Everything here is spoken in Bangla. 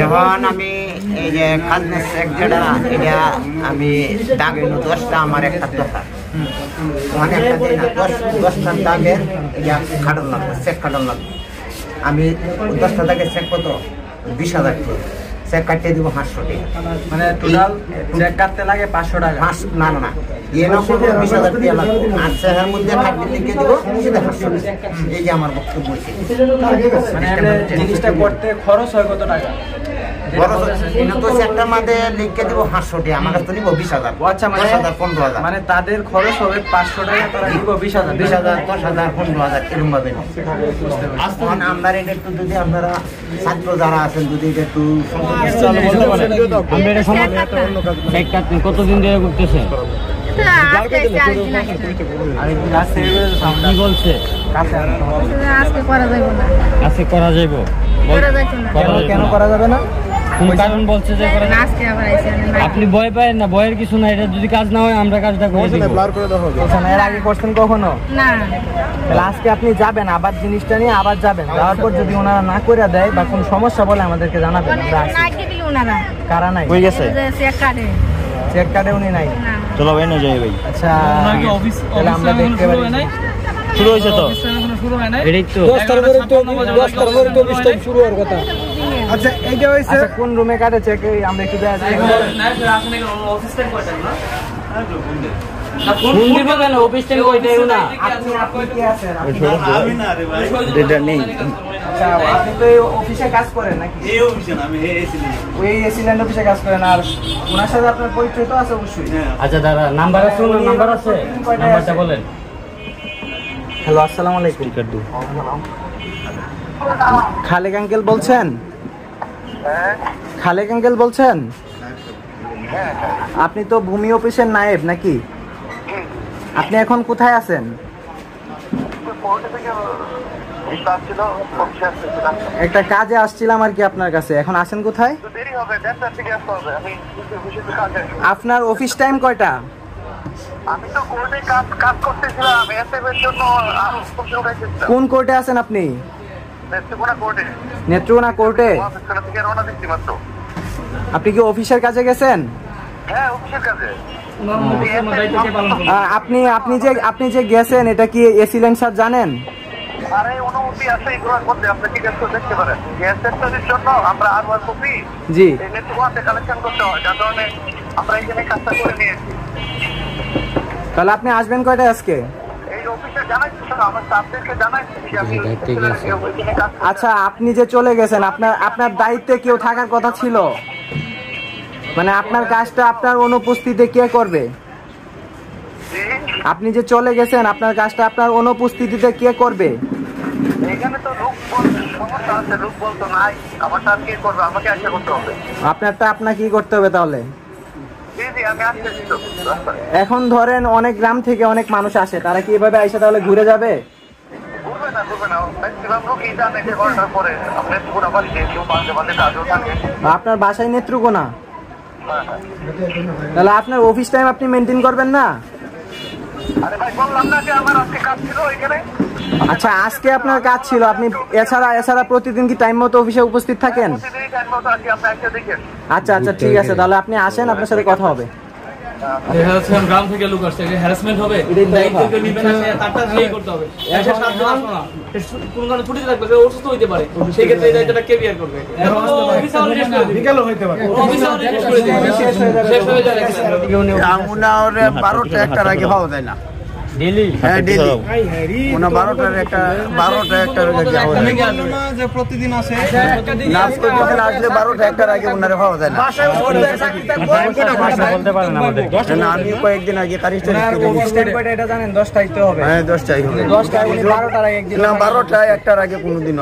এখন আমি এই যে খাজনা চেক যেটা এটা আমি দাগের 10টা আমার একটা দরকার মানে একটা দিন 10টার দাগের এটা কাটন লাগবে চেক কাটন লাগবে আমি 10টা দাগের চেক কত 20,000 টাকা চেক কাটতে দিব 500 টাকা মানে টোটাল চেক কাটতে লাগে 500 টাকা না না না এ না করবো 20,000 টাকা লাগবে আর চেকের মধ্যে কাটতে লিখে দিব সেটা 500 টাকা এই যে আমার বক্তব্য হয়েছে মানে জিনিসটা করতে খরচ হয় কত টাকা একটা মাঝে লিখে দিব 500 টাকা আমার কাছে নিব 20,000 আচ্ছা মানে 15,000 মানে তাদের খরচ হবে 500 টাকা তারা নিব 20,000 10,000 15,000 এরকম ভাবে এখন আমরা এটা একটু যদি আপনারা ছাত্র যারা আছেন যদি এটা একটু কতদিন ধরে করতেছে কি বলছে আজকে করা যাইব কেন করা যাবে না কোন কারণ বলছে যে আপনি ভয় পায় না ভয়ের কিছু না এটা যদি কাজ না হয় আমরা কাজটা করে দিব এর আগে করছেন কখনো না তাহলে আজকে আপনি যাবেন আবার জিনিসটা নিয়ে আবার যাবেন যাওয়ার পর যদি ওনারা না করে দেয় বা কোনো সমস্যা বলে আমাদেরকে জানাবেন কারা নাই হয়ে গেছে চেক কার্ডে উনি নাই চলো ভাই না যাই ভাই আচ্ছা তাহলে আমরা দেখতে পারি শুরু হয়েছে তো এটাই তো 10টার পরে তো শুরু হওয়ার কথা আচ্ছা এইটা হইছে কোন রুমে কাটে চেক আমরা একটু দেখা যাই ফোন দিব কেন অফিস থেকে কইতেই না আপনি কি আছেন আমি না রে ভাই এটা নেই আচ্ছা আপনি তো অফিসে কাজ করেন নাকি এই অফিসে না আমি ওই এসি ল্যান্ড অফিসে কাজ করেন আর ওনার সাথে আপনার পরিচয় তো আছে অবশ্যই আচ্ছা দাদা নাম্বার আছে না নাম্বার আছে নাম্বারটা বলেন হ্যালো আসসালামু আলাইকুম খালেক আঙ্কেল বলছেন খালেক আঙ্কেল বলছেন আপনি তো ভূমি অফিসের নায়েব নাকি আপনি এখন কোথায় আছেন একটা কাজে আসছিলাম আর কি আপনার কাছে এখন আছেন কোথায় আপনার অফিস টাইম কয়টা আমি তো কোর্টে কাজ করতেছিলাম এসএফের জন্য কোন কোর্টে আছেন আপনি নেত্রকোনা কোর্টে থেকে রওনা দিচ্ছি মাত্র আপনি কি অফিসের কাজে গেছেন হ্যাঁ অফিসের কাজে আপনি যে গেছেন এটা কি এসিলেন্ট স্যার জানেন আরে অনুমতি আছে এগুলোর মধ্যে আপনি কি কাজ দেখতে পারেন গ্যাস সেক্টরের জন্য আমরা আর ওয়ার কপি জি এই নেটওয়ার্কে কালেকশন করতে হয় যার কারণে আমরা এখানে কাজটা করে নিয়েছি তাহলে আপনি আসবেন কয়টায় আজকে এই অফিসে জানাইছি আমার স্টাফদেরকে জানাইছি যে আমি ওইখানে কাজ আচ্ছা আপনি যে চলে গেছেন আপনার দায়িত্বে কেউ থাকার কথা ছিল মানে আপনার কাজটা আপনার অনুপস্থিতিতে কে করবে আপনি যে চলে গেছেন আপনার কাজটা আপনার অনুপস্থিতিতে কে করবে এখানে তো সমস্যা আছে বলতো নাই আমারটা কে করবে আমাকে আশা করতে হবে আপনারটা আপনাকেই করতে হবে তাহলে আমি আসতেছি তো এখন ধরেন অনেক গ্রাম থেকে অনেক মানুষ আসে তারা কি এভাবে আইসা তাহলে ঘুরে যাবে ঘুরবে না ম্যাক্সিমাম লোকই জানে যে ঘন্টার পরে আপনি পুরো বাড়ি কেউ বাঁধে কাজও থাকে আপনার বাসায় নেত্রকোনা তাহলে আপনার অফিস টাইম আপনি মেনটেন করবেন না আরে ভাই বললাম না যে আমার আজকে কাজ ছিল এখানে আচ্ছা আজকে আপনার কাজ ছিল আপনি এছাড়া প্রতিদিন কি টাইম মতো অফিসে উপস্থিত থাকেন আচ্ছা আচ্ছা ঠিক আছে তাহলে আপনি আসেন আপনার সাথে কথা হবে গ্রাম থেকে লোক আসছে হ্যারাসমেন্ট হবে দায়িত্ব নিবেন না তারটা সেই করতে হবে এসে 7 জন আসবে না কোন কারণে ছুটি থাকবে সে অসুস্থ হইতে পারে সেই ক্ষেত্রে এই দায়িত্বটা কে বিয়ার করবে এখন অফিস আওয়ার রেস্ট করে বিকালও হইতে পারে অফিস আওয়ার রেস্ট করে দিবে শেষ হয়ে যায় আমরা ওরে 12টা একটার আগে হওয়া যায় না ডেলি হ্যাঁ ডেলি ওনা 12টার একটা আগে হওয়া যায় না যে প্রতিদিন আসে নাচ করতে আসলে 12টা একটার আগে ওনারে হওয়া যায় না বলতে পারেন আমাদের না আমি কয়েকদিন আগে তারিখটা এটা জানেন 10টায় তো হবে হ্যাঁ 10টাই হবে 10টায় উনি 12টার আগে একদিন না 12টা একটার আগে কোনোদিন